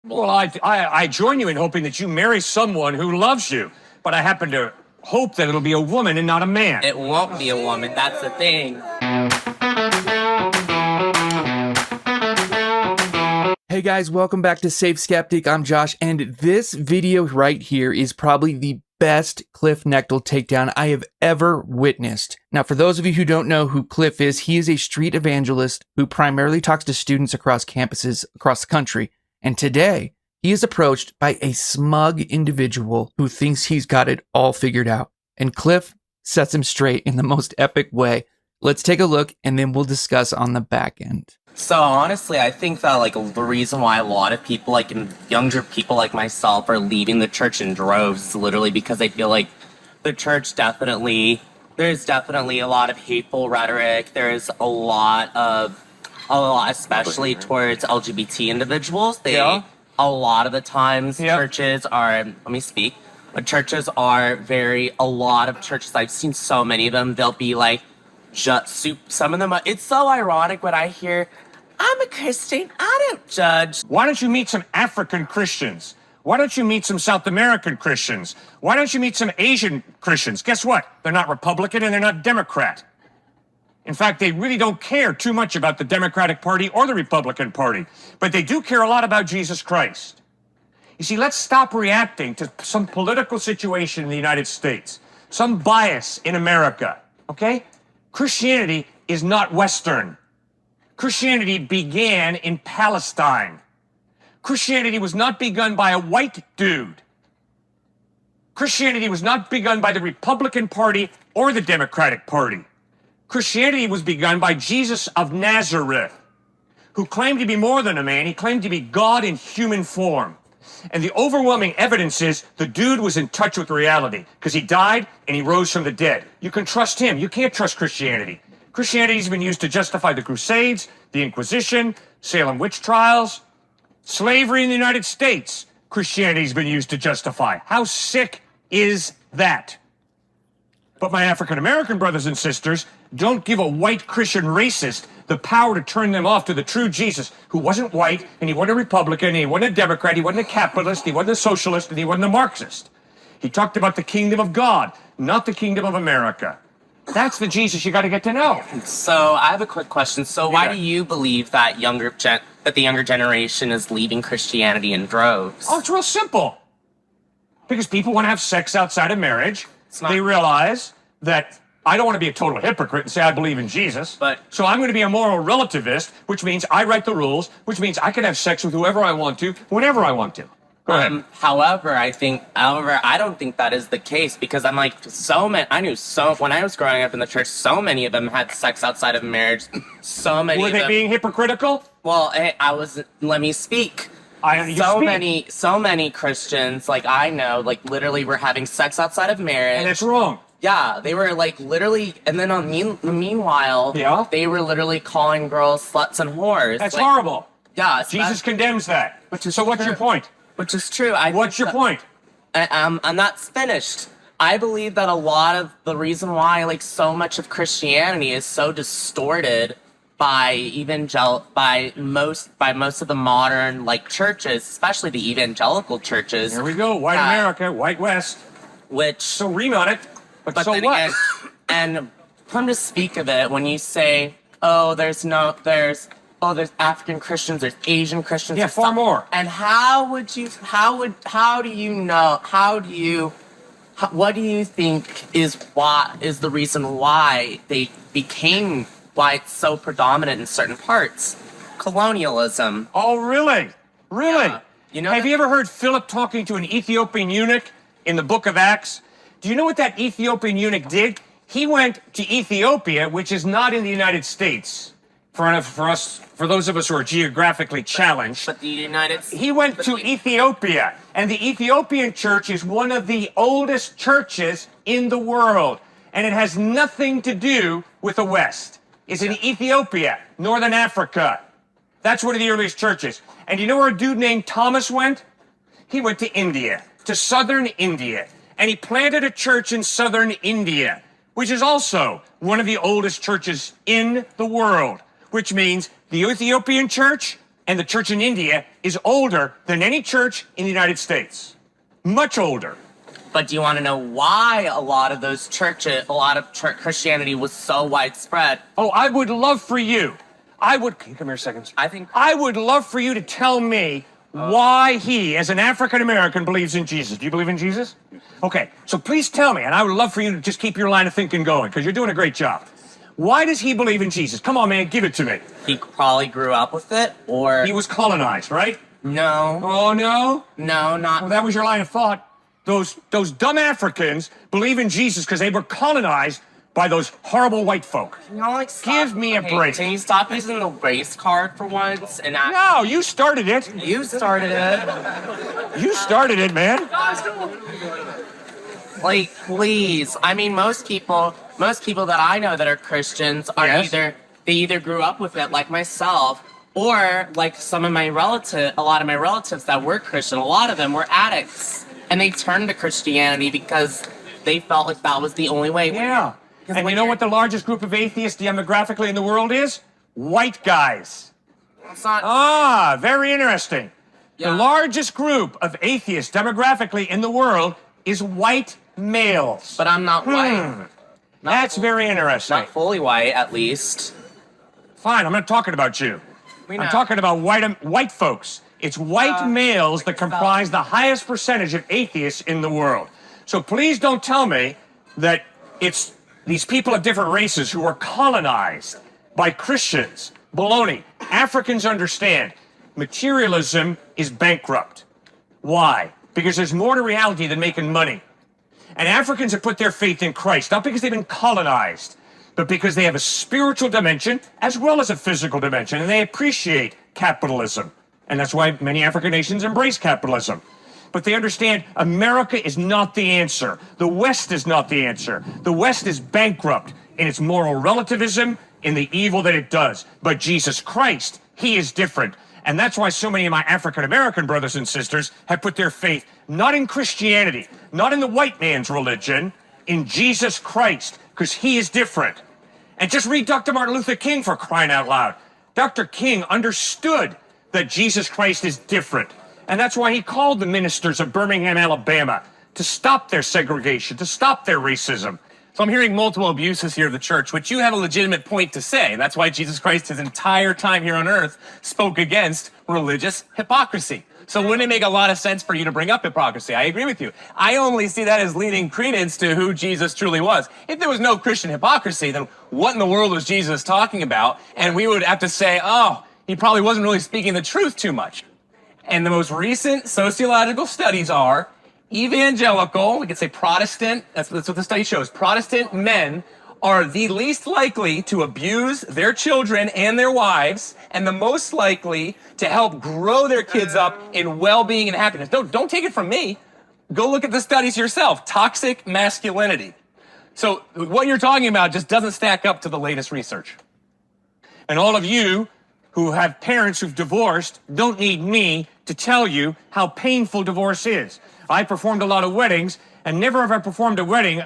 Well, I join you in hoping that you marry someone who loves you, but I happen to hope that it'll be a woman and not a man. It won't be a woman, that's the thing. Hey guys, welcome back to Safe Skeptic. I'm Josh, and this video right here is probably the best Cliffe Knechtle takedown I have ever witnessed. Now, for those of you who don't know who Cliffe is, he is a street evangelist who primarily talks to students across campuses across the country. And today, he is approached by a smug individual who thinks he's got it all figured out. And Cliffe sets him straight in the most epic way. Let's take a look, and then we'll discuss on the back end. So honestly, I think that the reason why a lot of people, younger people like myself, are leaving the church in droves is literally because they feel like the church there's definitely a lot of hateful rhetoric. There's a lot, especially towards LGBT individuals. A lot of the times churches are, a lot of churches, I've seen so many of them, they'll be like, some of them, it's so ironic when I hear, I'm a Christian, I don't judge. Why don't you meet some African Christians? Why don't you meet some South American Christians? Why don't you meet some Asian Christians? Guess what? They're not Republican and they're not Democrat. In fact, they really don't care too much about the Democratic Party or the Republican Party, but they do care a lot about Jesus Christ. You see, let's stop reacting to some political situation in the United States, some bias in America, okay? Christianity is not Western. Christianity began in Palestine. Christianity was not begun by a white dude. Christianity was not begun by the Republican Party or the Democratic Party. Christianity was begun by Jesus of Nazareth, who claimed to be more than a man. He claimed to be God in human form. And the overwhelming evidence is the dude was in touch with reality because he died and he rose from the dead. You can trust him. You can't trust Christianity. Christianity's been used to justify the Crusades, the Inquisition, Salem witch trials, slavery in the United States. Christianity's been used to justify. How sick is that? But my African-American brothers and sisters, don't give a white Christian racist the power to turn them off to the true Jesus, who wasn't white, and he wasn't a Republican, and he wasn't a Democrat, he wasn't a capitalist, he wasn't a socialist, and he wasn't a Marxist. He talked about the kingdom of God, not the kingdom of America. That's the Jesus you got to get to know. So I have a quick question. So why do you believe that the younger generation is leaving Christianity in droves? Oh, it's real simple. Because people want to have sex outside of marriage. They realize that I don't want to be a total hypocrite and say I believe in Jesus. So I'm going to be a moral relativist, which means I write the rules, which means I can have sex with whoever I want to, whenever I want to. Go ahead. However, I don't think that is the case because when I was growing up in the church, so many of them had sex outside of marriage. So many Were they being hypocritical? Well, let me speak. So many Christians, I know, literally were having sex outside of marriage. And it's wrong. Yeah, they were literally, and then meanwhile, they were literally calling girls sluts and whores. That's horrible. Yeah. Jesus condemns that. So what's your point? Which is true. What's your point? I'm not finished. I believe that a lot of the reason why so much of Christianity is so distorted by most of the modern churches, especially the evangelical churches. Here we go, white America, white West. So ream on it, but so what? Again, and come to speak of it, when you say, there's African Christians, there's Asian Christians. Yeah, far more. And what do you think is the reason why why it's so predominant in certain parts? Colonialism. Oh, really? Really? Yeah. Have you ever heard Philip talking to an Ethiopian eunuch in the book of Acts? Do you know what that Ethiopian eunuch did? He went to Ethiopia, which is not in the United States. For those of us who are geographically challenged. But the United States. He went to Ethiopia, and the Ethiopian church is one of the oldest churches in the world, and it has nothing to do with the West. It's in Ethiopia, Northern Africa. That's one of the earliest churches. And you know where a dude named Thomas went? He went to India, to southern India, and he planted a church in southern India, which is also one of the oldest churches in the world, which means the Ethiopian church And the church in India is older than any church in the United States. Much older. But do you want to know why a lot of those churches, Christianity was so widespread? Oh, I would love for you. Can you come here a second? I would love for you to tell me why he, as an African American, believes in Jesus. Do you believe in Jesus? Okay, so please tell me, and I would love for you to just keep your line of thinking going, because you're doing a great job. Why does he believe in Jesus? Come on, man, give it to me. He probably grew up with it, or... He was colonized, right? No. Oh, no? No, not... Well, that was your line of thought. Those dumb Africans believe in Jesus because they were colonized by those horrible white folk. No, like, give me a break. Can you stop using the race card for once? And No, you started it. You started it. You started it, man. Like, please. I mean, most people that I know that are Christians are either grew up with it, like myself, or like a lot of my relatives that were Christian, a lot of them were addicts. And they turned to Christianity because they felt like that was the only way. Yeah. And you know what the largest group of atheists demographically in the world is? White guys. It's not... Ah, very interesting. Yeah. The largest group of atheists demographically in the world is white males. But I'm not white. That's very interesting. Not fully white, at least. Fine, I'm not talking about you. I'm talking about white folks. It's white males that comprise the highest percentage of atheists in the world. So please don't tell me that it's these people of different races who are colonized by Christians. Baloney. Africans understand materialism is bankrupt. Why? Because there's more to reality than making money. And Africans have put their faith in Christ, not because they've been colonized, but because they have a spiritual dimension as well as a physical dimension, and they appreciate capitalism. And that's why many African nations embrace capitalism. But they understand America is not the answer. The West is not the answer. The West is bankrupt in its moral relativism, in the evil that it does. But Jesus Christ, he is different. And that's why so many of my African American brothers and sisters have put their faith not in Christianity, not in the white man's religion, in Jesus Christ, because he is different. And just read Dr. Martin Luther King, for crying out loud. Dr. King understood that Jesus Christ is different. And that's why he called the ministers of Birmingham, Alabama, to stop their segregation, to stop their racism. So I'm hearing multiple abuses here of the church, which you have a legitimate point to say. And that's why Jesus Christ, his entire time here on earth, spoke against religious hypocrisy. So wouldn't it make a lot of sense for you to bring up hypocrisy? I agree with you. I only see that as leading credence to who Jesus truly was. If there was no Christian hypocrisy, then what in the world was Jesus talking about? And we would have to say, oh, he probably wasn't really speaking the truth too much. And the most recent sociological studies are evangelical, we could say Protestant, that's what the study shows. Protestant men are the least likely to abuse their children and their wives, and the most likely to help grow their kids up in well-being and happiness. Don't take it from me. Go look at the studies yourself. Toxic masculinity. So what you're talking about just doesn't stack up to the latest research. And all of you who have parents who've divorced don't need me to tell you how painful divorce is. I performed a lot of weddings, and never have I performed a wedding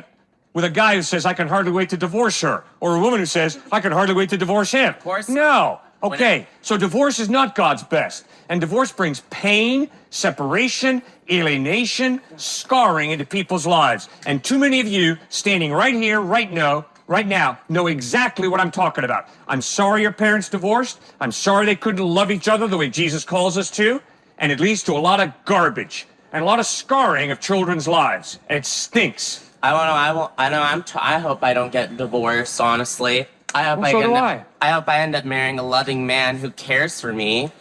with a guy who says, I can hardly wait to divorce her, or a woman who says, I can hardly wait to divorce him. Of course. No. Okay, so divorce is not God's best. And divorce brings pain, separation, alienation, scarring into people's lives. And too many of you standing right here, right now, know exactly what I'm talking about. I'm sorry your parents divorced. I'm sorry they couldn't love each other the way Jesus calls us to. And it leads to a lot of garbage and a lot of scarring of children's lives. And it stinks. I hope I don't get divorced, honestly. I hope I hope I end up marrying a loving man who cares for me,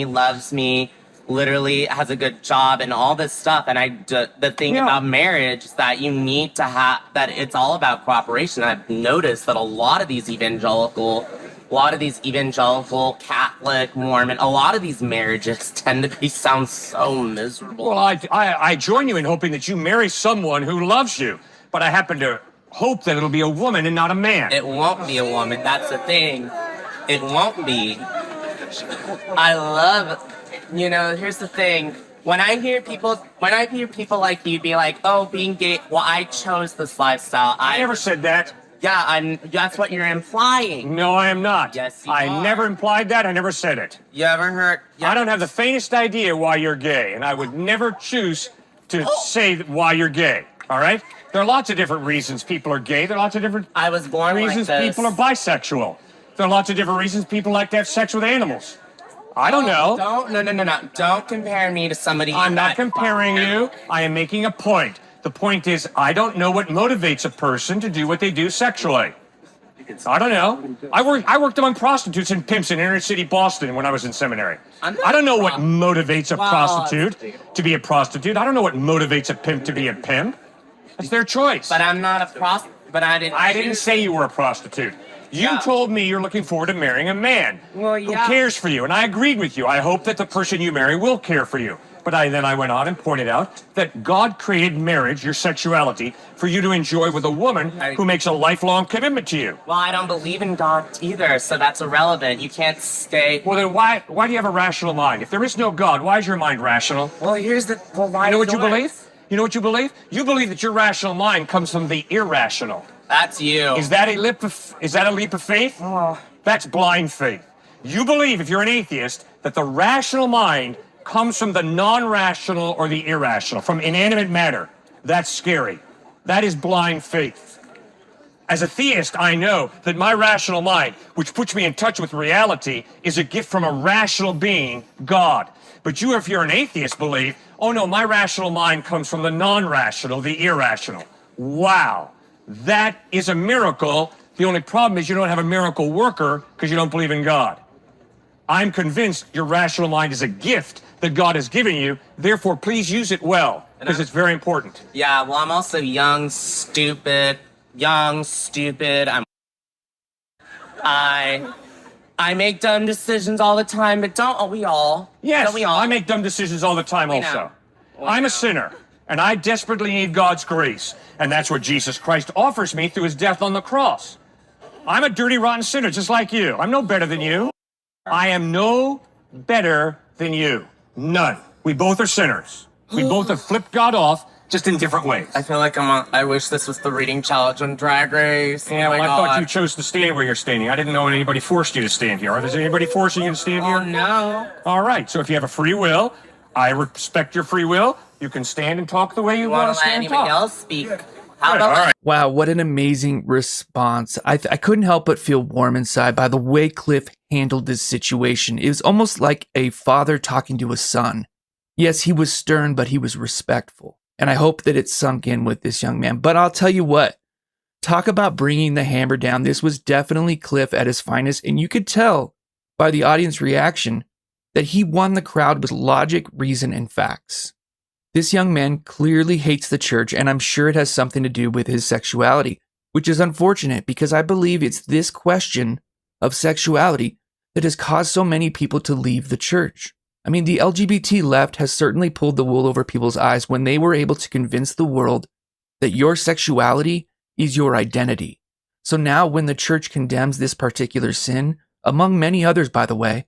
loves me, literally has a good job and all this stuff. And the thing about marriage is that you need to have, that it's all about cooperation. I've noticed that a lot of these evangelical, Catholic, Mormon, a lot of these marriages tend to sound so miserable. Well, I join you in hoping that you marry someone who loves you, but I happen to hope that it'll be a woman and not a man. It won't be a woman. That's the thing. It won't be. I love, here's the thing. When I hear people like you be like, oh, being gay, well, I chose this lifestyle. I never said that. Yeah, that's what you're implying. No, I am not. Yes, you I are. never implied that. I never said it. You ever heard? I don't have the faintest idea why you're gay, and I would never choose to say why you're gay. All right? There are lots of different reasons people are gay. There are lots of different I was born reasons like this. people are bisexual. There are lots of different reasons people like to have sex with animals. I don't know. No. Don't compare me to somebody. I'm not comparing you. I am making a point. The point is, I don't know what motivates a person to do what they do sexually. I don't know. I worked among prostitutes and pimps in inner city Boston when I was in seminary. I don't know what motivates a prostitute to be a prostitute. I don't know what motivates a pimp to be a pimp. That's their choice. But I'm not a prostitute. But I didn't say you were a prostitute. You told me you're looking forward to marrying a man who cares for you, and I agreed with you. I hope that the person you marry will care for you. But I went on and pointed out that God created marriage, your sexuality, for you to enjoy with a woman who makes a lifelong commitment to you. Well, I don't believe in God either, so that's irrelevant. You can't stay. Well, then why do you have a rational mind? If there is no God, why is your mind rational? Well, here's the. Well, why you know what you yours? believe? You know what you believe? You believe that your rational mind comes from the irrational. That's you. Is that a leap of faith? Oh. That's blind faith. You believe, if you're an atheist, that the rational mind comes from the non-rational or the irrational, from inanimate matter. That's scary. That is blind faith. As a theist, I know that my rational mind, which puts me in touch with reality, is a gift from a rational being, God. But you, if you're an atheist, believe, oh no, my rational mind comes from the non-rational, the irrational. Wow. That is a miracle. The only problem is you don't have a miracle worker because you don't believe in God. I'm convinced your rational mind is a gift that God has given you. Therefore, please use it well, because it's very important. Yeah, well, I'm also young, stupid. I make dumb decisions all the time, but don't we all? Yes, don't we all? I make dumb decisions all the time also. I'm a sinner, and I desperately need God's grace. And that's what Jesus Christ offers me through his death on the cross. I'm a dirty, rotten sinner, just like you. I'm no better than you. I am no better than you. None. We both are sinners. We both have flipped God off, just in different ways. I feel like I wish this was the reading challenge on Drag Race. Yeah, oh well, my I God. thought you chose to stand where you're standing. I didn't know anybody forced you to stand here. Is anybody forcing you to stand here? Oh, no. All right, so if you have a free will, I respect your free will. You can stand and talk the way you want to let stand and anybody talk. else speak. How All about right. Wow, what an amazing response. I couldn't help but feel warm inside by the way Cliffe handled this situation. It was almost like a father talking to a son. Yes, he was stern, but he was respectful. And I hope that it sunk in with this young man. But I'll tell you what, talk about bringing the hammer down. This was definitely Cliffe at his finest. And you could tell by the audience reaction that he won the crowd with logic, reason, and facts. This young man clearly hates the church, and I'm sure it has something to do with his sexuality, which is unfortunate because I believe it's this question of sexuality that has caused so many people to leave the church. I mean, the LGBT left has certainly pulled the wool over people's eyes when they were able to convince the world that your sexuality is your identity. So now when the church condemns this particular sin, among many others, by the way,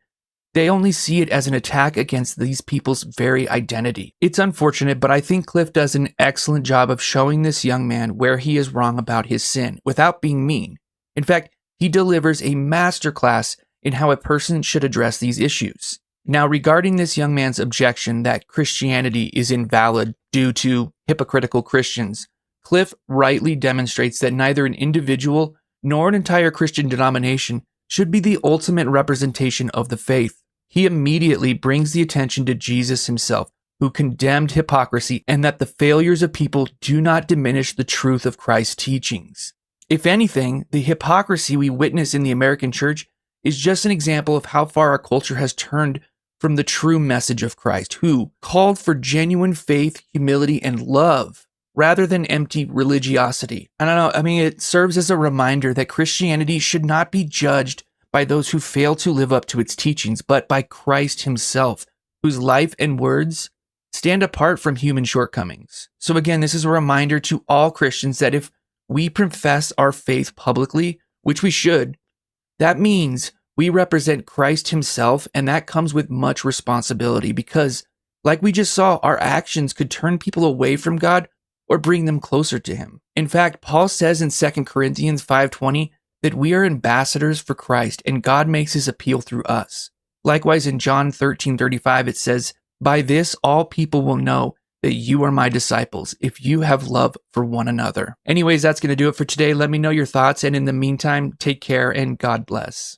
they only see it as an attack against these people's very identity. It's unfortunate, but I think Cliffe does an excellent job of showing this young man where he is wrong about his sin without being mean. In fact, he delivers a masterclass in how a person should address these issues. Now, regarding this young man's objection that Christianity is invalid due to hypocritical Christians, Cliffe rightly demonstrates that neither an individual nor an entire Christian denomination should be the ultimate representation of the faith. He immediately brings the attention to Jesus himself, who condemned hypocrisy, and that the failures of people do not diminish the truth of Christ's teachings. If anything, the hypocrisy we witness in the American church is just an example of how far our culture has turned from the true message of Christ, who called for genuine faith, humility, and love, rather than empty religiosity. I don't know, I mean, it serves as a reminder that Christianity should not be judged by those who fail to live up to its teachings, but by Christ himself, whose life and words stand apart from human shortcomings. So again, this is a reminder to all Christians that if we profess our faith publicly, which we should, that means we represent Christ himself, and that comes with much responsibility because, like we just saw, our actions could turn people away from God or bring them closer to him. In fact, Paul says in 2 Corinthians 5:20 that we are ambassadors for Christ and God makes his appeal through us. Likewise, in John 13:35, it says, "By this all people will know that you are my disciples, if you have love for one another." Anyways, that's going to do it for today. Let me know your thoughts, and in the meantime, take care and God bless.